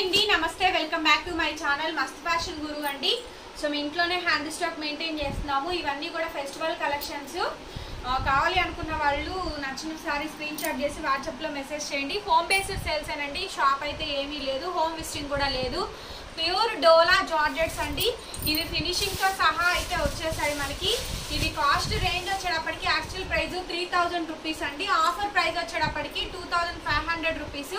అండి నమస్తే welcome back to my channel మస్త్ ఫ్యాషన్ గురు అండి. సో మీ ఇంట్లోనే హ్యాండ్ స్టాక్ మెయింటైన్ చేస్తున్నాము. ఇవన్నీ కూడా ఫెస్టివల్ కలెక్షన్స్. కావాలి అనుకున్న వాళ్ళు నచ్చిన సారీ స్క్రీన్ షాట్ చేసి వాట్సాప్లో మెసేజ్ చేయండి. హోమ్ బేస్డ్ సేల్స్ అండి, షాప్ అయితే ఏమీ లేదు, హోమ్ విజిటింగ్ కూడా లేదు. ప్యూర్ డోలా జార్జెట్స్ అండి. ఇవి ఫినిషింగ్తో సహా అయితే వచ్చేసాయి మనకి. ఇవి కాస్ట్ రేంజ్ వచ్చేటప్పటికి యాక్చువల్ ప్రైస్ 3000 రూపీస్ అండి. ఆఫర్ ప్రైస్ వచ్చేటప్పటికి 2500 రూపీస్.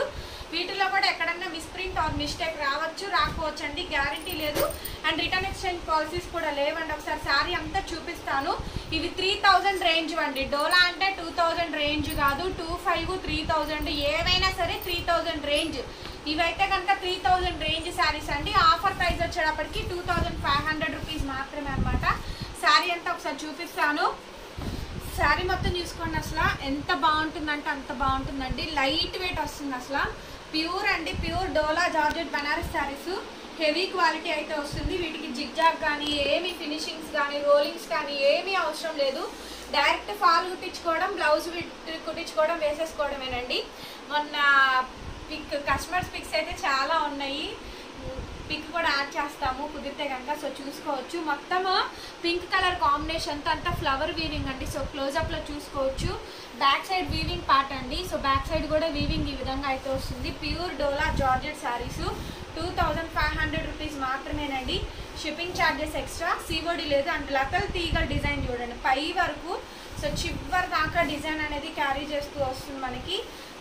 వీటిలో కూడా ఎక్కడన్నా మిస్ప్రింట్ ఆర్ మిస్టేక్ రావచ్చు, రాకపోవచ్చు అండి, గ్యారంటీ లేదు. అండ్ రిటర్న్ ఎక్స్చేంజ్ పాలసీస్ కూడా లేవండి. ఒకసారి శారీ అంతా చూపిస్తాను. ఇవి 3000 రేంజ్ అండి. డోలా అంటే 2000 రేంజ్ కాదు, 2500 3000 ఏవైనా సరే 3000 రేంజ్. ఇవైతే కనుక 3000 రేంజ్ శారీస్ అండి. ఆఫర్ ప్రైస్ వచ్చేటప్పటికి 2500 రూపీస్ మాత్రమే అనమాట. శారీ అంతా ఒకసారి చూపిస్తాను. శారీ మొత్తం చూసుకోండి. అసలు ఎంత బాగుంటుందంటే అంత బాగుంటుందండి. లైట్ వెయిట్ వస్తుంది. అసలు ప్యూర్ అండి, pure Dola georgette Banaras saris. Heavy quality అయితే వస్తుంది. వీటికి జిగ్జాగ్ కానీ ఏమి ఫినిషింగ్స్ కానీ రోలింగ్స్ కానీ ఏమీ అవసరం లేదు. డైరెక్ట్ ఫాల్ కుట్టించుకోవడం, బ్లౌజ్ కుట్టించుకోవడం, వేసేసుకోవడమేనండి. మొన్న కస్టమర్స్ పిక్స్ అయితే చాలా ఉన్నాయి. పిక్ కూడా యాడ్ చేస్తాము కుదిరితే కనుక. సో చూసుకోవచ్చు. మొత్తం పింక్ కలర్ కాంబినేషన్తో అంతా ఫ్లవర్ వీవింగ్ అండి. సో క్లోజప్లో చూసుకోవచ్చు. బ్యాక్ సైడ్ వీవింగ్ పార్ట్ అండి. సో బ్యాక్ సైడ్ కూడా వీవింగ్ ఈ విధంగా అయితే వస్తుంది. Pure Dola georgette saris 2500 rupees మాత్రమేనండి. షిప్పింగ్ ఛార్జెస్ ఎక్స్ట్రా, సిఓడి లేదు. అండ్ లతల్ తీగల డిజైన్ చూడండి పై వరకు. సో చివరి దాకా డిజైన్ అనేది క్యారీ చేస్తూ వస్తుంది మనకి.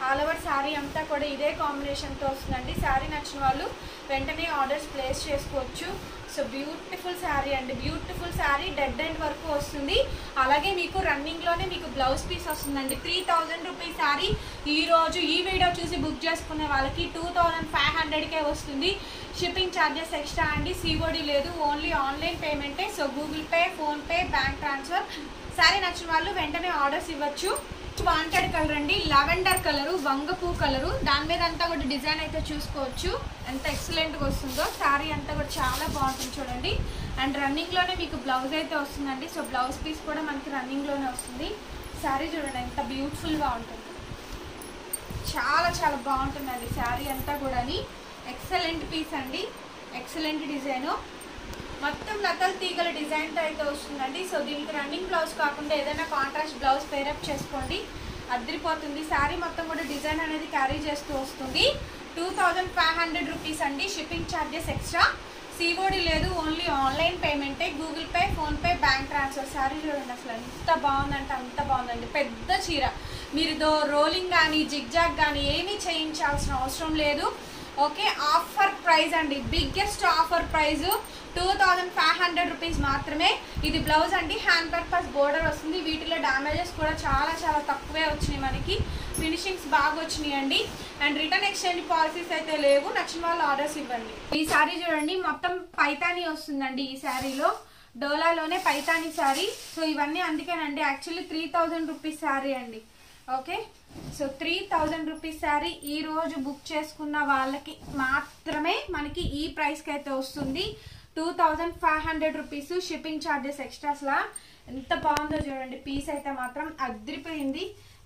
ఆల్ ఓవర్ శారీ అంతా కూడా ఇదే కాంబినేషన్తో వస్తుందండి. శారీ నచ్చిన వాళ్ళు వెంటనే ఆర్డర్స్ ప్లేస్ చేసుకోవచ్చు. సో బ్యూటిఫుల్ శారీ అండి, బ్యూటిఫుల్ శారీ. డెడ్ ఎండ్ వరకు వస్తుంది. అలాగే మీకు రన్నింగ్లోనే మీకు బ్లౌజ్ పీస్ వస్తుందండి. 3000 రూపీస్ శారీ ఈరోజు ఈ వీడియో చూసి బుక్ చేసుకునే వాళ్ళకి 2500కే వస్తుంది. షిప్పింగ్ ఛార్జెస్ ఎక్స్ట్రా అండి, సిఓడి లేదు, ఓన్లీ ఆన్లైన్ పేమెంటే. So Google Pay, PhonePe, bank transfer. Sari నచ్చిన వాళ్ళు వెంటనే ఆర్డర్స్ ఇవ్వచ్చు. వాంటెడ్ కలర్ అండి, లెవెండర్ కలరు, వంగపూ కలరు. దాని మీద అంతా కూడా డిజైన్ అయితే చూసుకోవచ్చు ఎంత ఎక్సలెంట్గా వస్తుందో. శారీ అంతా కూడా చాలా బాగుంటుంది చూడండి. అండ్ రన్నింగ్లోనే మీకు బ్లౌజ్ అయితే వస్తుందండి. సో బ్లౌజ్ పీస్ కూడా మనకి రన్నింగ్లోనే వస్తుంది. శారీ చూడండి ఎంత బ్యూటిఫుల్గా ఉంటుంది. చాలా చాలా బాగుంటుందండి శారీ అంతా కూడా. ఎక్సలెంట్ పీస్ అండి, ఎక్సలెంట్ డిజైను. మొత్తం లతల్ తీగల డిజైన్తో అయితే వస్తుందండి. సో దీనికి రన్నింగ్ బ్లౌజ్ కాకుండా ఏదైనా కాంట్రాస్ట్ బ్లౌజ్ పేరప్ చేసుకోండి, అదిరిపోతుంది. శారీ మొత్తం కూడా డిజైన్ అనేది క్యారీ చేస్తూ వస్తుంది. 2500 రూపీస్ అండి. షిప్పింగ్ ఛార్జెస్ ఎక్స్ట్రా, సిఓడి లేదు, ఓన్లీ ఆన్లైన్ పేమెంటే. Google Pay, PhonePe, bank transfer. Sari చూడండి అసలు ఎంత బాగుందంటే అంత బాగుందండి. పెద్ద చీర. మీరు రోలింగ్ కానీ జిగ్జాగ్ కానీ ఏమీ చేయించాల్సిన అవసరం లేదు. ఓకే, ఆఫర్ ప్రైస్ అండి, బిగ్గెస్ట్ ఆఫర్ ప్రైస్ 2500 రూపీస్ మాత్రమే. ఇది బ్లౌజ్ అండి, హ్యాండ్ పర్పస్ బోర్డర్ వస్తుంది. వీటిలో డ్యామేజెస్ కూడా చాలా చాలా తక్కువే వచ్చినాయి మనకి. ఫినిషింగ్స్ బాగా వచ్చినాయి అండి. అండ్ రిటర్న్ ఎక్స్చేంజ్ పాలసీస్ అయితే లేవు. నచ్చిన వాళ్ళు ఆర్డర్స్ ఇవ్వండి. ఈ శారీ చూడండి మొత్తం పైతానీ వస్తుందండి. ఈ శారీలో డోలాలోనే పైతానీ శారీ. సో ఇవన్నీ అందుకేనండి యాక్చువల్లీ 3000 రూపీస్ శారీ అండి. ఓకే, సో 3000 రూపీస్ శారీ ఈ రోజు బుక్ చేసుకున్న వాళ్ళకి మాత్రమే మనకి ఈ ప్రైస్కి అయితే వస్తుంది. 2500 రూపీస్. Shipping charges extra. అసలు ఎంత బాగుందో చూడండి. పీస్ అయితే మాత్రం అదిరిపోయింది.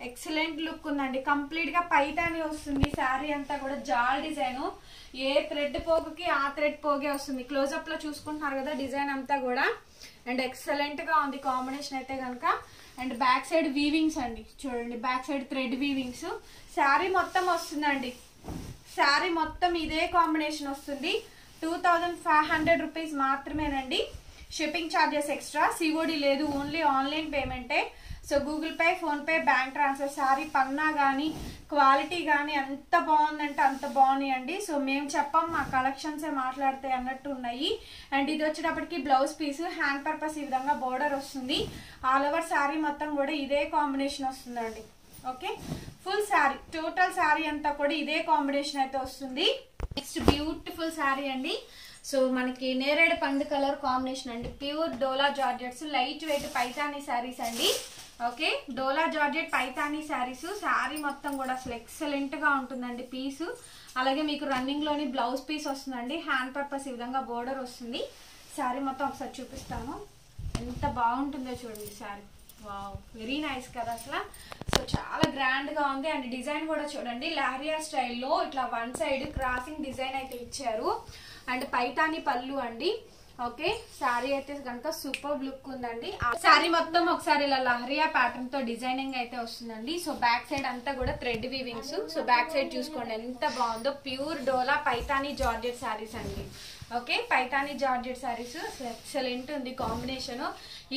ఎక్సలెంట్ లుక్ ఉందండి. కంప్లీట్గా పైతాని వస్తుంది. శారీ అంతా కూడా జాల్ డిజైను. ఏ థ్రెడ్ పోగుకి ఆ థ్రెడ్ పోగే వస్తుంది. క్లోజప్లో చూసుకుంటున్నారు కదా డిజైన్ అంతా కూడా. అండ్ ఎక్సలెంట్గా ఉంది కాంబినేషన్ అయితే కనుక. అండ్ బ్యాక్ సైడ్ వీవింగ్స్ అండి చూడండి, బ్యాక్ సైడ్ థ్రెడ్ వీవింగ్స్. శారీ మొత్తం వస్తుందండి. శారీ మొత్తం ఇదే కాంబినేషన్ వస్తుంది. 2500 రూపీస్ మాత్రమేనండి. షిప్పింగ్ ఛార్జెస్ ఎక్స్ట్రా, సిఓడి లేదు, ఓన్లీ ఆన్లైన్ పేమెంటే. So Google Pay, PhonePe, bank transfer. Sari పన్నా కానీ క్వాలిటీ కానీ ఎంత బాగుందంటే అంత బాగున్నాయండి. సో మేము చెప్పాం, మా కలెక్షన్సే మాట్లాడితే అన్నట్టు ఉన్నాయి. అండ్ ఇది వచ్చేటప్పటికి బ్లౌజ్ పీస్, హ్యాండ్ పర్పస్ ఈ విధంగా బోర్డర్ వస్తుంది. ఆల్ ఓవర్ శారీ మొత్తం కూడా ఇదే కాంబినేషన్ వస్తుందండి. Okay, full sari total sari అంతా కూడా ఇదే కాంబినేషన్ అయితే వస్తుంది. నెక్స్ట్ బ్యూటిఫుల్ శారీ అండి. సో మనకి నేరేడు పండు కలర్ కాంబినేషన్ అండి. Pure Dola georgettes, light weight Paithani saris అండి. Okay, Dola georgette Paithani saris. శారీ మొత్తం కూడా అసలు ఎక్సలెంట్ గా ఉంటుందండి పీసు. అలాగే మీకు రన్నింగ్ లోని బ్లౌజ్ పీస్ వస్తుందండి. హ్యాండ్ పర్పస్ ఈ విధంగా బోర్డర్ వస్తుంది. శారీ మొత్తం ఒకసారి చూపిస్తాను ఎంత బాగుంటుందో చూడండి శారీ. వావ్, వెరీ నైస్ కదా అసలు. సో చాలా గ్రాండ్ గా ఉంది. అండ్ డిజైన్ కూడా చూడండి లహరియా స్టైల్లో ఇట్లా వన్ సైడ్ క్రాసింగ్ డిజైన్ అయితే ఇచ్చారు. అండ్ పైతాని పళ్ళు అండి. ఓకే, శారీ అయితే కనుక సూపర్ లుక్ ఉందండి. శారీ మొత్తం ఒకసారి ఇలా లహరియా ప్యాటర్న్ తో డిజైనింగ్ అయితే వస్తుందండి. సో బ్యాక్ సైడ్ అంతా కూడా థ్రెడ్ వీవింగ్స్. సో బ్యాక్ సైడ్ చూసుకోండి ఎంత బాగుందో. ప్యూర్ డోలా పైతాని జార్జెట్ శారీస్ అండి. Okay, Paithani georgette saris excellent ఉంది కాంబినేషన్.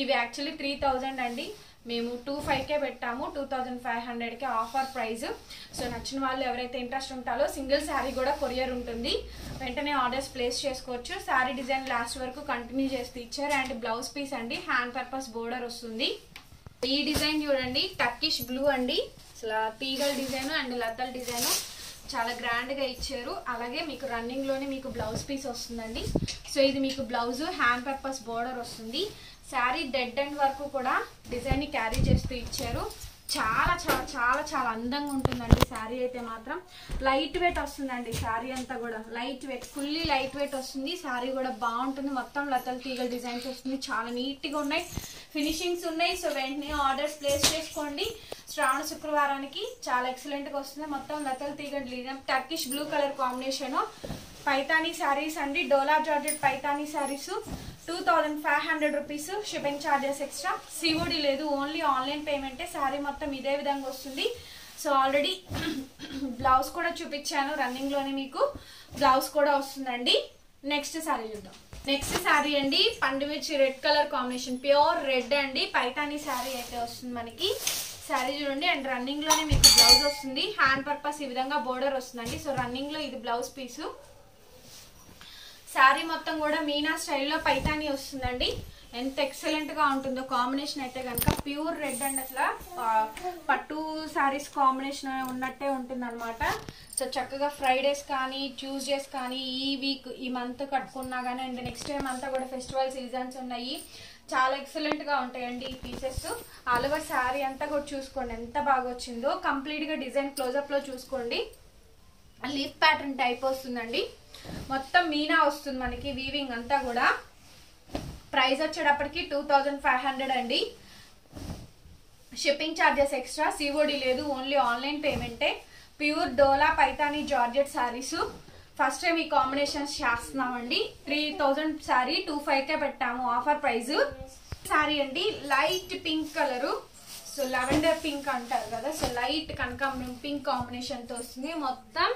ఇవి యాక్చువల్లీ 3000 అండి, మేము 2500కే పెట్టాము, 2500కి ఆఫర్ ప్రైస్. సో నచ్చిన వాళ్ళు ఎవరైతే ఇంట్రెస్ట్ ఉంటారో సింగిల్ శారీ కూడా కొరియర్ ఉంటుంది, వెంటనే ఆర్డర్స్ ప్లేస్ చేసుకోవచ్చు. శారీ డిజైన్ లాస్ట్ వరకు కంటిన్యూ చేస్తూ ఇచ్చారు. అండ్ బ్లౌజ్ పీస్ అండి, హ్యాండ్ పర్పస్ బోర్డర్ వస్తుంది. ఈ డిజైన్ చూడండి టర్కిష్ బ్లూ అండి, అసలు తీగల్ డిజైన్ అండ్ లతల్ డిజైన్ చాలా గ్రాండ్ గా ఇచ్చారు. అలాగే మీకు రన్నింగ్ లోనే మీకు బ్లౌజ్ పీస్ వస్తుందండి. సో ఇది మీకు బ్లౌజ్, హ్యాండ్ పర్పస్ బోర్డర్ వస్తుంది. శారీ డెడ్ ఎండ్ వరకు కూడా డిజైన్ ని క్యారీ చేస్తూ ఇచ్చారు. చాలా చాలా చాలా చాలా అందంగా ఉంటుందండి శారీ అయితే మాత్రం. లైట్ వెయిట్ వస్తుందండి శారీ అంతా కూడా, light weight, fully light wait వస్తుంది. శారీ కూడా బాగుంటుంది. మొత్తం లతల్ తీగల్ డిజైన్స్ వస్తుంది, చాలా నీట్ గా ఉన్నాయి, ఫినిషింగ్స్ ఉన్నాయి. సో వెంటనే ఆర్డర్స్ ప్లేస్ చేసుకోండి. శ్రావణ శుక్రవారానికి చాలా ఎక్సలెంట్ గా వస్తుంది. మొత్తం లతల్ తీగల్ design, Turkish blue colour combination Paithani saris అండి. Dola georgette Paithani saris 2500 rupees. Shipping charges extra. COD లేదు, ఓన్లీ ఆన్లైన్ పేమెంటే. శారీ మొత్తం ఇదే విధంగా వస్తుంది. సో ఆల్రెడీ బ్లౌజ్ కూడా చూపించాను, రన్నింగ్ లోనే మీకు బ్లౌజ్ కూడా వస్తుందండి. నెక్స్ట్ శారీ చూద్దాం. నెక్స్ట్ శారీ అండి పండుమిర్చి red colour combination, pure red అండి. పైతానీ శారీ అయితే వస్తుంది మనకి. శారీ చూడండి. అండ్ రన్నింగ్ లోనే మీకు బ్లౌజ్ వస్తుంది. హ్యాండ్ పర్పస్ ఈ విధంగా బోర్డర్ వస్తుందండి. సో రన్నింగ్ లో ఇది బ్లౌజ్ పీసు. శారీ మొత్తం కూడా మీనా స్టైల్లో పైతానీ వస్తుందండి. ఎంత ఎక్సలెంట్ గా ఉంటుందో కాంబినేషన్ అయితే కనుక. ప్యూర్ రెడ్ అండ్ అసలు పట్టు శారీస్ కాంబినేషన్ ఉన్నట్టే ఉంటుంది అనమాట. సో చక్కగా ఫ్రైడేస్ కానీ ట్యూస్డేస్ కానీ ఈ వీక్ ఈ మంత్ కట్టుకున్నా కానీ, అండ్ నెక్స్ట్ టైం అంతా కూడా ఫెస్టివల్ సీజన్స్ ఉన్నాయి. చాలా ఎక్సలెంట్ గా ఉంటాయండి ఈ పీసెస్. ఆల్ ఓవర్ శారీ అంతా కూడా చూసుకోండి ఎంత బాగా వచ్చిందో. కంప్లీట్ గా డిజైన్ క్లోజప్ లో చూసుకోండి. లీఫ్ ప్యాటర్న్ టైప్ వస్తుందండి. మొత్తం మీనా వస్తుంది మనకి, వీవింగ్ అంతా కూడా. ప్రైస్ వచ్చేటప్పటికి 2500 అండి. Shipping charges extra. సిఓడి లేదు, ఓన్లీ ఆన్లైన్ పేమెంటే. Pure Dola Paithani georgette saris first time ఈ కాంబినేషన్స్ చేస్తున్నామండి. 3000 శారీ 2500కే పెట్టాము ఆఫర్ ప్రైస్. శారీ అండి light pink colour, so lavender pink అంటారు కదా, సో లైట్ కనకాంబరం పింక్ కాంబినేషన్ తో వస్తుంది. మొత్తం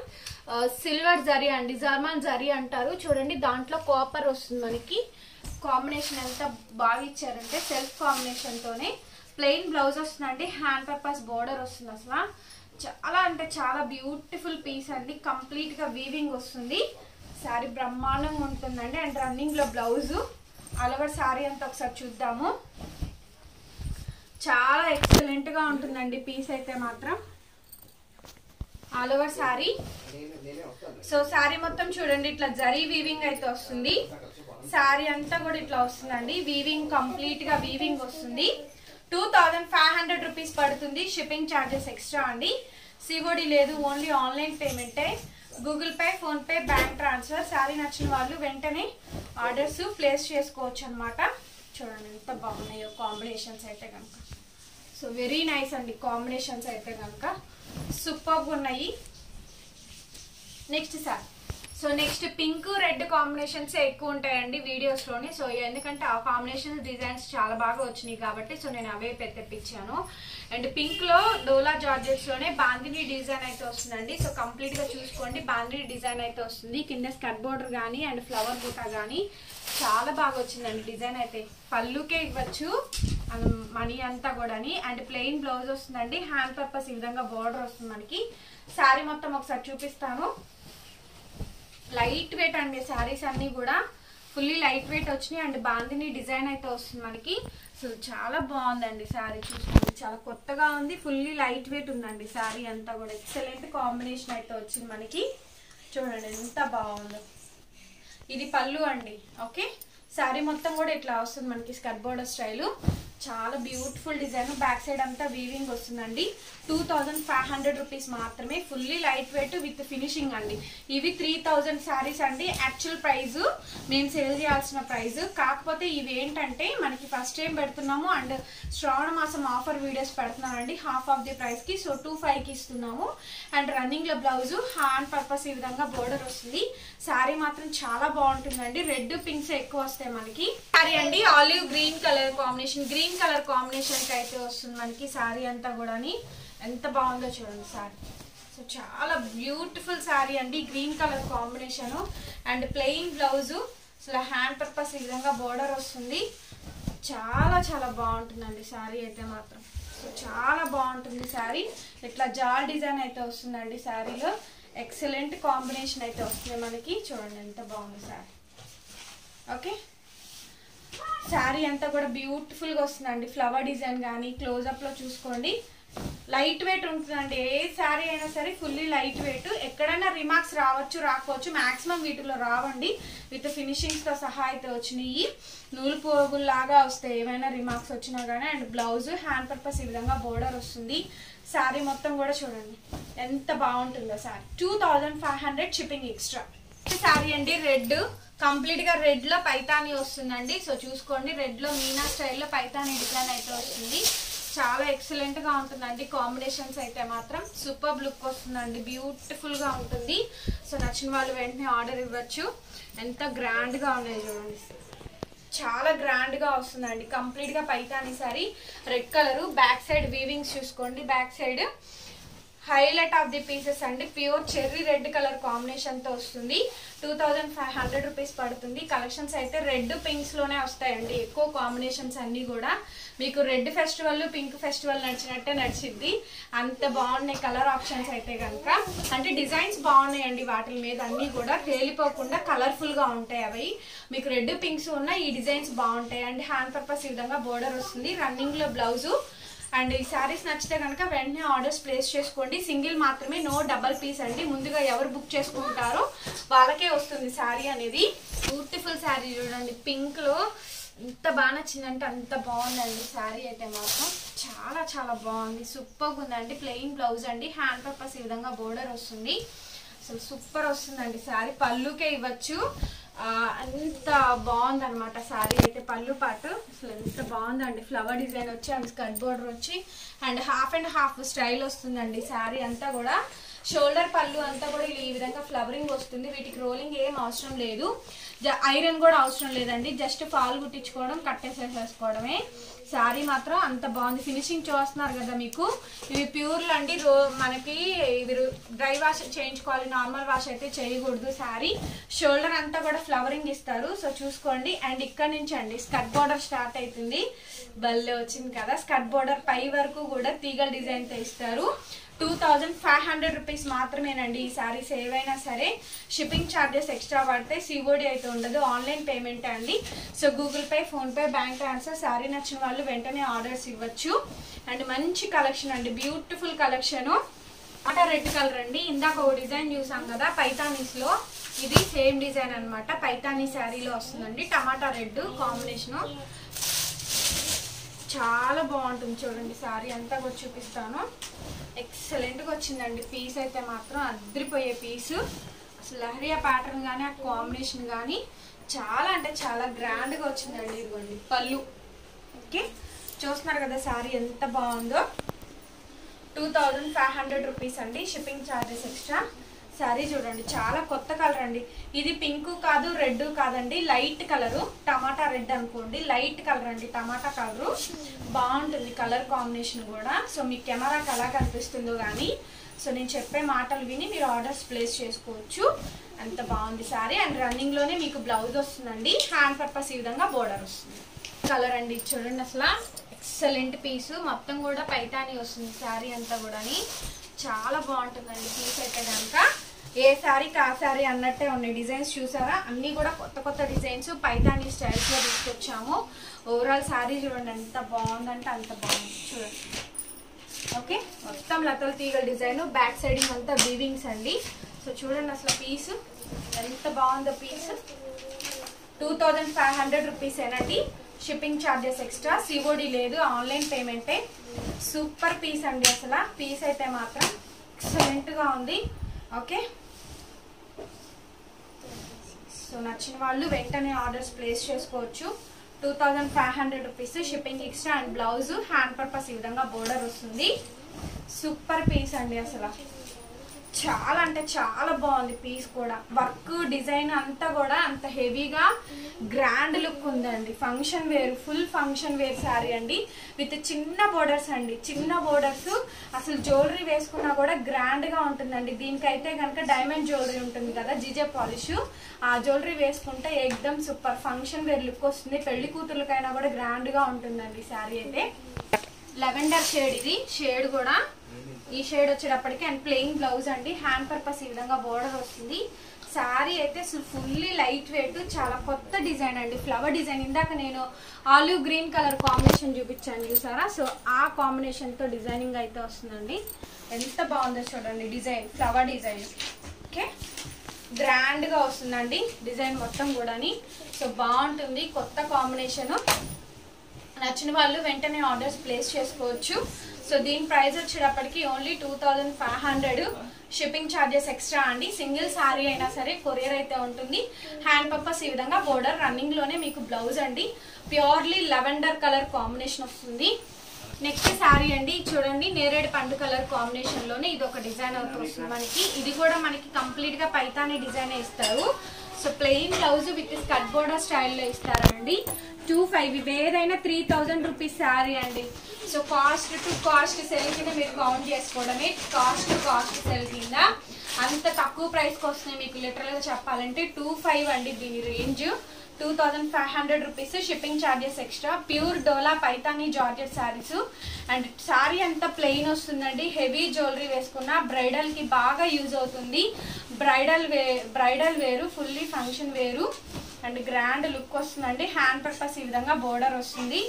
సిల్వర్ జరీ అండి, జర్మన్ జరీ అంటారు చూడండి. దాంట్లో కాపర్ వస్తుంది మనకి. కాంబినేషన్ ఎంత బాగా ఇచ్చారంటే సెల్ఫ్ కాంబినేషన్ తోనే. ప్లెయిన్ బ్లౌజ్ వస్తుందండి, హ్యాండ్ పర్పస్ బోర్డర్ వస్తుంది. అసలు చాలా అంటే చాలా బ్యూటిఫుల్ పీస్ అండి. కంప్లీట్ గా వీవింగ్ వస్తుంది. శారీ బ్రహ్మాండంగా ఉంటుందండి. అండ్ రన్నింగ్ లో బ్లౌజ్. ఆల్ ఓవర్ శారీ అంతా ఒకసారి చూద్దాము. చాలా ఎక్సలెంట్ గా ఉంటుందండి పీస్ అయితే మాత్రం. All over sari. So sari మొత్తం చూడండి ఇట్లా జరీ వీవింగ్ అయితే వస్తుంది. శారీ అంతా కూడా ఇట్లా వస్తుందండి. వీవింగ్ కంప్లీట్ గా వీవింగ్ వస్తుంది. 2500 రూపీస్ పడుతుంది. షిప్పింగ్ ఛార్జెస్ ఎక్స్ట్రా అండి. సిఓడి లేదు, ఓన్లీ ఆన్లైన్ పేమెంటే. Google Pay, PhonePe, bank transfer. Sari నచ్చిన వాళ్ళు వెంటనే ఆర్డర్స్ ప్లేస్ చేసుకోవచ్చు అనమాట. చూడండి ఎంత బాగున్నాయో కాంబినేషన్స్ అయితే కనుక. సో వెరీ నైస్ అండి కాంబినేషన్స్ అయితే కనుక సూపర్గా ఉన్నాయి. Next sir. So next pink red combinations ఎక్కువ ఉంటాయండి వీడియోస్ లోని. సో ఎందుకంటే ఆ కాంబినేషన్స్ డిజైన్స్ చాలా బాగా వచ్చినాయి కాబట్టి సో నేను అవే తెప్పించాను. అండ్ పింక్ లో డోలా జార్జెట్స్ లోనే బాందిని డిజైన్ అయితే వస్తుందండి. సో కంప్లీట్ గా చూసుకోండి. బాందిని డిజైన్ అయితే వస్తుంది. కింద స్కర్ట్ బోర్డర్ కానీ అండ్ ఫ్లవర్ బూటా కానీ చాలా బాగా వచ్చిందండి డిజైన్ అయితే. పళ్ళుకే ఇవ్వచ్చు మనీ అంతా కూడా. అండ్ ప్లెయిన్ బ్లౌజ్ వస్తుందండి. హ్యాండ్ పర్పస్ ఈ విధంగా బోర్డర్ వస్తుంది మనకి. శారీ మొత్తం ఒకసారి చూపిస్తాను. లైట్ వెయిట్ అండి శారీస్ అన్ని కూడా ఫుల్లీ లైట్ వెయిట్ వచ్చినాయి. అండ్ బాందిని డిజైన్ అయితే వస్తుంది మనకి. సో చాలా బాగుందండి శారీ చూసుకోండి. చాలా కొత్తగా ఉంది. ఫుల్లీ లైట్ వెయిట్ ఉందండి శారీ అంతా కూడా. ఎక్సలెంట్ కాంబినేషన్ అయితే వచ్చింది మనకి. చూడండి ఎంత బాగుందో. ఇది పళ్ళు అండి. ఓకే, శారీ మొత్తం కూడా ఇట్లా వస్తుంది మనకి స్కర్ట్ బోర్డర్ స్టైల్. చాలా బ్యూటిఫుల్ డిజైన్, బ్యాక్ సైడ్ అంతా వీవింగ్ వస్తుందండి. 2500 రూపీస్ మాత్రమే, fully light weight with finishing అండి. ఇవి 3000 శారీస్ అండి. యాక్చువల్ ప్రైస్ మేము సేల్ చేయాల్సిన ప్రైస్, కాకపోతే ఇవి ఏంటంటే మనకి ఫస్ట్ టైం పెడుతున్నాము అండ్ శ్రావణ మాసం ఆఫర్ వీడియోస్ పెడుతున్నానండి హాఫ్ ఆఫ్ ది ప్రైస్ కి. సో 2500కి ఇస్తున్నాము. అండ్ రన్నింగ్ లో బ్లౌజ్ హ్యాండ్ పర్పస్ ఈ విధంగా బోర్డర్ వస్తుంది. శారీ మాత్రం చాలా బాగుంటుందండి. రెడ్ పింక్స్ ఎక్కువ వస్తాయి మనకి. శారీ అండి olive green colour combination, green colour combination కి అయితే వస్తుంది మనకి శారీ అంతా కూడా. ఎంత బాగుందో చూడండి శారీ. సో చాలా బ్యూటిఫుల్ శారీ అండి, green colour combination and plain blouse. అసలు హ్యాండ్ పర్పస్ ఈ విధంగా బోర్డర్ వస్తుంది. చాలా చాలా బాగుంటుందండి శారీ అయితే మాత్రం. సో చాలా బాగుంటుంది శారీ. ఇట్లా జాల్ డిజైన్ అయితే వస్తుందండి శారీలో. ఎక్సలెంట్ కాంబినేషన్ అయితే వస్తుంది మనకి. చూడండి ఎంత బాగుంది శారీ. ఓకే, శారీ అంతా కూడా బ్యూటిఫుల్ గా వస్తుందండి. ఫ్లవర్ డిజైన్ కానీ క్లోజ్అప్ లో చూసుకోండి. లైట్ వెయిట్ ఉంటుందండి. ఏ శారీ అయినా సరే ఫుల్లీ లైట్ వెయిట్. ఎక్కడైనా రిమార్క్స్ రావచ్చు రాకపోవచ్చు, మాక్సిమం వీటిలో రావండి. విత్ ఫినిషింగ్స్ తో సహా అయితే వచ్చినాయి. నూలు పోగుల్లాగా వస్తాయి ఏమైనా రిమార్క్స్ వచ్చినా కానీ. అండ్ బ్లౌజ్ హ్యాండ్ పర్పస్ ఈ విధంగా బోర్డర్ వస్తుంది. శారీ మొత్తం కూడా చూడండి ఎంత బాగుంటుందో శారీ. 2500 shipping extra. శారీ అండి రెడ్, కంప్లీట్ గా రెడ్ లో పైతాని వస్తుందండి. సో చూసుకోండి, రెడ్ లో మీనా స్టైల్లో పైతాని డిజైన్ అయితే వస్తుంది. చాలా ఎక్సలెంట్ గా ఉంటుందండి. కాంబినేషన్స్ అయితే మాత్రం సూపర్ లుక్ వస్తుందండి, బ్యూటిఫుల్ గా ఉంటుంది. సో నచ్చిన వాళ్ళు వెంటనే ఆర్డర్ ఇవ్వచ్చు. ఎంత గ్రాండ్ గా ఉన్నాయి చూడండి, చాలా గ్రాండ్ గా వస్తుందండి. కంప్లీట్ గా Paithani sari, red colour. Back side weavings చూసుకోండి. Back side highlight of the pieces అండి. Pure cherry red colour combination తో వస్తుంది. 2500 రూపీస్ పడుతుంది. కలెక్షన్స్ అయితే రెడ్ పింక్స్ లోనే వస్తాయండి ఎక్కువ. కాంబినేషన్స్ అన్ని కూడా మీకు రెడ్ ఫెస్టివల్ పింక్ ఫెస్టివల్ నచ్చినట్టే నడిచిద్ది. అంత బాగున్నాయి కలర్ ఆప్షన్స్ అయితే కనుక. అంటే డిజైన్స్ బాగున్నాయండి వాటి మీద అన్ని కూడా, తేలిపోకుండా కలర్ఫుల్ గా ఉంటాయి అవి. మీకు రెడ్ పింక్స్ ఉన్న ఈ డిజైన్స్ బాగుంటాయి. అండ్ హ్యాండ్ పర్పస్ ఈ విధంగా బోర్డర్ వస్తుంది. రన్నింగ్ లో బ్లౌజు. అండ్ ఈ శారీస్ నచ్చితే కనుక వెంటనే ఆర్డర్స్ ప్లేస్ చేసుకోండి. సింగిల్ మాత్రమే, నో డబల్ పీస్ అండి. ముందుగా ఎవరు బుక్ చేసుకుంటారో వాళ్ళకే వస్తుంది శారీ అనేది. బ్యూటిఫుల్ శారీ చూడండి, పింక్ లో ఎంత బాగా నచ్చిందంటే అంత బాగుందండి శారీ అయితే మాత్రం. చాలా చాలా బాగుంది, సూపర్గా ఉందండి. ప్లెయిన్ బ్లౌజ్ అండి, హ్యాండ్ పర్పస్ ఈ విధంగా బోర్డర్ వస్తుంది. అసలు సూపర్ వస్తుందండి శారీ. పళ్ళుకే ఇవ్వచ్చు, అంత బాగుంది అనమాట శారీ అయితే. పళ్ళు పాటు అసలు ఎంత బాగుందండి. ఫ్లవర్ డిజైన్ వచ్చి అండ్ స్కర్ట్ బోర్డర్ వచ్చి అండ్ హాఫ్ స్టైల్ వస్తుందండి శారీ అంతా కూడా. షోల్డర్ పళ్ళు అంతా కూడా ఈ విధంగా ఫ్లవరింగ్ వస్తుంది. వీటికి రోలింగ్ ఏం అవసరం లేదు, ఐరన్ కూడా అవసరం లేదండి. జస్ట్ ఫాల్ కుట్టించుకోవడం, కట్టేసేసుకోవడమే. శారీ మాత్రం అంత బాగుంది. ఫినిషింగ్ చూస్తున్నారు కదా మీకు. ఇవి ప్యూర్లు అండి. మనకి ఇవి డ్రై వాష్ చేయించుకోవాలి, నార్మల్ వాష్ అయితే చేయకూడదు. శారీ షోల్డర్ అంతా కూడా ఫ్లవరింగ్ ఇస్తారు. సో చూసుకోండి. అండ్ ఇక్కడ నుంచి అండి స్కర్ట్ బోర్డర్ స్టార్ట్ అవుతుంది. బల్లే వచ్చింది కదా. స్కర్ట్ బోర్డర్ పై వరకు కూడా తీగల డిజైన్ తో ఇస్తారు. 2500 రూపీస్ మాత్రమేనండి ఈ శారీస్ ఏవైనా సరే. షిప్పింగ్ ఛార్జెస్ ఎక్స్ట్రా పడితే, సిఓడి అయితే ఉండదు, ఆన్లైన్ పేమెంట్ అండి. So Google Pay, PhonePe, bank transfer. Sari నచ్చిన వాళ్ళు వెంటనే ఆర్డర్స్ ఇవ్వచ్చు. అండ్ మంచి కలెక్షన్ అండి, బ్యూటిఫుల్ కలెక్షన్. టమాటా రెడ్ కలర్ అండి. ఇందాక ఒక డిజైన్ చూసాం కదా పైతానీస్ లో, ఇది సేమ్ డిజైన్ అనమాట. పైతానీ శారీలో వస్తుందండి. టమాటా రెడ్ కాంబినేషన్ చాలా బాగుంటుంది చూడండి. శారీ అంతా కూడా చూపిస్తాను. ఎక్సలెంట్గా వచ్చిందండి పీస్ అయితే మాత్రం, అద్రిపోయే పీసు. అసలు లహరియా ప్యాటర్న్ కానీ ఆ కాంబినేషన్ కానీ చాలా అంటే చాలా గ్రాండ్గా వచ్చిందండి. ఇదిగోండి పళ్ళు. ఓకే, చూస్తున్నారు కదా శారీ ఎంత బాగుందో. 2500 రూపీస్ అండి, షిప్పింగ్ ఛార్జెస్ ఎక్స్ట్రా. శారీ చూడండి చాలా కొత్త కలర్ అండి. ఇది పింక్ కాదు, రెడ్ కాదండి, లైట్ కలరు. టమాటా రెడ్ అనుకోండి, లైట్ కలర్ అండి. టమాటా కలరు బాగుంటుంది కలర్ కాంబినేషన్ కూడా. సో మీ కెమెరాకి ఎలా కనిపిస్తుందో కానీ, సో నేను చెప్పే మాటలు విని మీరు ఆర్డర్స్ ప్లేస్ చేసుకోవచ్చు. అంత బాగుంది శారీ. అండ్ రన్నింగ్ లోనే మీకు బ్లౌజ్ వస్తుందండి. హ్యాండ్ పర్పస్ ఈ విధంగా బోర్డర్ వస్తుంది. కలర్ అండి చూడండి, అసలు ఎక్సలెంట్ పీసు. మొత్తం కూడా పైతాని వస్తుంది శారీ అంతా కూడా. చాలా బాగుంటుందండి పీస్ అయితే కనుక. ఏ శారీకి ఆ శారీ అన్నట్టే ఉన్నాయి. డిజైన్స్ చూసారా, అన్ని కూడా కొత్త కొత్త డిజైన్స్ పైతానీ స్టైల్స్ లో తీసుకొచ్చాము. ఓవరాల్ శారీ చూడండి ఎంత బాగుందంటే అంత బాగుంది చూడండి. ఓకే, మొత్తం లతల తీగల డిజైన్, బ్యాక్ సైడింగ్ అంతా వీవింగ్స్ అండి. సో చూడండి అసలు పీసు ఎంత బాగుందో. పీస్ 2500 రూపీస్ ఏనండి, షిప్పింగ్ ఛార్జెస్ ఎక్స్ట్రా, సిఓడి లేదు, ఆన్లైన్ పేమెంటే. సూపర్ పీస్ అండి, అసలు పీస్ అయితే మాత్రం ఎక్సలెంట్ గా ఉంది. ఓకే, సో నచ్చిన వాళ్ళు వెంటనే ఆర్డర్స్ ప్లేస్ చేసుకోవచ్చు. 2500 rupees shipping extra and blouse hand purpose ఈ విధంగా బోర్డర్ వస్తుంది. సూపర్ పీస్ అండి, అసలు చాలా అంటే చాలా బాగుంది పీస్ కూడా. వర్క్ డిజైన్ అంతా కూడా అంత హెవీగా గ్రాండ్ లుక్ ఉందండి. Function wear, full function wear sari అండి విత్ చిన్న బోర్డర్స్ అండి. చిన్న బోర్డర్స్ అసలు జ్యువెలరీ వేసుకున్నా కూడా గ్రాండ్ గా ఉంటుందండి. దీనికైతే కనుక డైమండ్ జ్యువెలరీ ఉంటుంది కదా, జిజే పాలిష్, ఆ జ్యువెలరీ వేసుకుంటే ఎక్దమ్ సూపర్ ఫంక్షన్ వేర్ లుక్ వస్తుంది. పెళ్లి కూతుర్లకైనా కూడా గ్రాండ్ గా ఉంటుందండి శారీ అయితే. లెవెండర్ షేడ్, ఇది షేడ్ కూడా ఈ షేడ్ వచ్చేటప్పటికి అండ్ ప్లెయిన్ బ్లౌజ్ అండి. హ్యాండ్ పర్పస్ ఈ విధంగా బోర్డర్ వస్తుంది. శారీ అయితే అసలు ఫుల్లీ లైట్ వెయిట్, చాలా కొత్త డిజైన్ అండి. ఫ్లవర్ డిజైన్, ఇందాక నేను ఆలివ్ గ్రీన్ కలర్ కాంబినేషన్ చూపించాను చూసారా, సో ఆ కాంబినేషన్ తో డిజైనింగ్ అయితే వస్తుందండి. ఎంత బాగుందో చూడండి design, flower design. Okay, grand గా వస్తుందండి డిజైన్ మొత్తం కూడాని. సో బాగుంటుంది, కొత్త కాంబినేషన్. నచ్చిన వాళ్ళు వెంటనే ఆర్డర్స్ ప్లేస్ చేసుకోవచ్చు. సో దీని ప్రైస్ వచ్చేటప్పటికి ఓన్లీ 2500, షిప్పింగ్ ఛార్జెస్ ఎక్స్ట్రా అండి. సింగిల్ శారీ అయినా సరే కొరియర్ అయితే ఉంటుంది. హ్యాండ్ పర్పస్ ఈ విధంగా బోర్డర్, రన్నింగ్ లోనే మీకు బ్లౌజ్ అండి. ప్యూర్లీ లెవెండర్ కలర్ కాంబినేషన్ వస్తుంది. నెక్స్ట్ శారీ అండి, చూడండి నేరేడు పండు కలర్ కాంబినేషన్ లోనే ఇది ఒక డిజైన్ అవుతూ వస్తుంది మనకి. ఇది కూడా మనకి కంప్లీట్ గా పైతానీ డిజైన్ ఇస్తారు. So plain blouse with skirt border స్టైల్లో ఇస్తారండి. 2500, ఇవి ఏదైనా 3000 రూపీస్ శారీ అండి. So cost to cost cell కింద మీరు కౌంట్ చేసుకోవడమే. కాస్ట్ టు కాస్ట్ సెల్ కింద అంత తక్కువ ప్రైస్కి వస్తున్నాయి మీకు. లిటరల్గా చెప్పాలంటే 2500 అండి దీని range. 2500 rupees shipping charges extra. Pure Dola Paithani georgette saris and sari అంతా ప్లెయిన్ వస్తుందండి. హెవీ జ్యువెలరీ వేసుకున్న బ్రైడల్ కి బాగా యూజ్ అవుతుంది. బ్రైడల్ వేరు, ఫుల్లీ ఫంక్షన్ వేరు అండ్ గ్రాండ్ లుక్ వస్తుందండి. హ్యాండ్ పర్పస్ ఈ విధంగా బోర్డర్ వస్తుంది.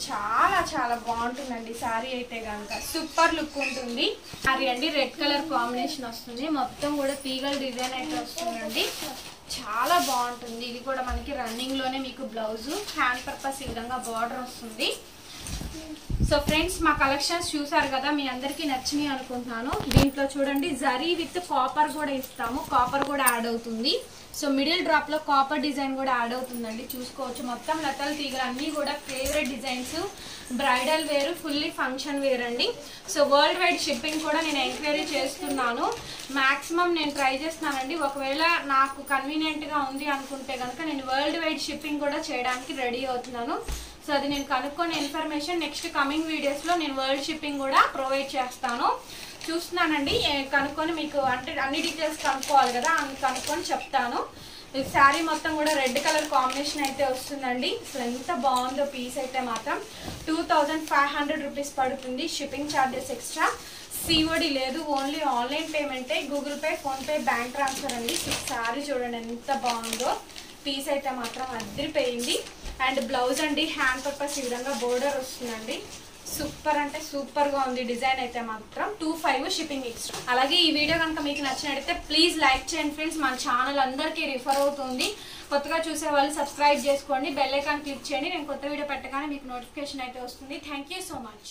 చాలా చాలా బాగుంటుందండి శారీ అయితే కనుక, సూపర్ లుక్ ఉంటుంది శారీ అండి. రెడ్ కలర్ కాంబినేషన్ వస్తుంది, మొత్తం కూడా తీగల డిజైన్ అయితే వస్తుందండి. చాలా బాగుంటుంది. ఇది కూడా మనకి రన్నింగ్ లోనే మీకు బ్లౌజ్, హ్యాండ్ పర్పస్ ఈ విధంగా బార్డర్ వస్తుంది. సో ఫ్రెండ్స్, మా కలెక్షన్స్ చూసారు కదా, మీ అందరికీ నచ్చినాయి అనుకుంటున్నాను. దీంట్లో చూడండి జరీ విత్ కాపర్ కూడా ఇస్తాము, కాపర్ కూడా యాడ్ అవుతుంది. సో మిడిల్ డ్రాప్ లో కాపర్ డిజైన్ కూడా యాడ్ అవుతుందండి, చూసుకోవచ్చు. మొత్తం లతల్ తీగలు అన్ని కూడా ఫేవరెట్ డిజైన్స్. బ్రైడల్ వేరు, ఫుల్లీ ఫంక్షన్ వేర్ అండి. సో వరల్డ్ వైడ్ షిప్పింగ్ కూడా నేను ఎంక్వైరీ చేస్తున్నాను. మాక్సిమం నేను ట్రై చేస్తున్నానండి. ఒకవేళ నాకు కన్వీనియంట్ గా ఉంది అనుకుంటే కనుక నేను వరల్డ్ వైడ్ షిప్పింగ్ కూడా చేయడానికి రెడీ అవుతున్నాను. సో అది నేను కనుక్కొని ఇన్ఫర్మేషన్ నెక్స్ట్ కమింగ్ వీడియోస్ లో నేను వరల్డ్ షిప్పింగ్ కూడా ప్రొవైడ్ చేస్తాను. చూస్తున్నానండి, కనుక్కొని మీకు అంటే అన్ని డీటెయిల్స్ కనుక్కోవాలి కదా, అన్ని కనుక్కొని చెప్తాను. ఈ శారీ మొత్తం కూడా రెడ్ కలర్ కాంబినేషన్ అయితే వస్తుందండి. అసలు ఎంత బాగుందో పీస్ అయితే మాత్రం. 2500 రూపీస్ పడుతుంది, షిప్పింగ్ ఛార్జెస్ ఎక్స్ట్రా. సిఓడి లేదు, ఓన్లీ ఆన్లైన్ పేమెంటే, Google Pay, PhonePe, bank transfer అండి. శారీ చూడండి ఎంత బాగుందో, పీస్ అయితే మాత్రం అదిరిపోయింది. అండ్ బ్లౌజ్ అండి, హ్యాండ్ పర్పస్ ఈ విధంగా బోర్డర్ వస్తుందండి. సూపర్ అంటే సూపర్ గా ఉంది డిజైన్ అయితే మాత్రం. 2500 షిప్పింగ్ ఎక్స్ట్రా. అలాగే ఈ వీడియో కనుక మీకు నచ్చినట్లయితే ప్లీజ్ లైక్ చేయండి ఫ్రెండ్స్. మన ఛానల్ అందరికీ రిఫర్ అవుతుంది. కొత్తగా చూసే వాళ్ళు సబ్స్క్రైబ్ చేసుకోండి, బెల్ ఐకాన్ క్లిక్ చేయండి. నేను కొత్త వీడియో పెట్టగానే మీకు నోటిఫికేషన్ అయితే వస్తుంది. Thank you so much.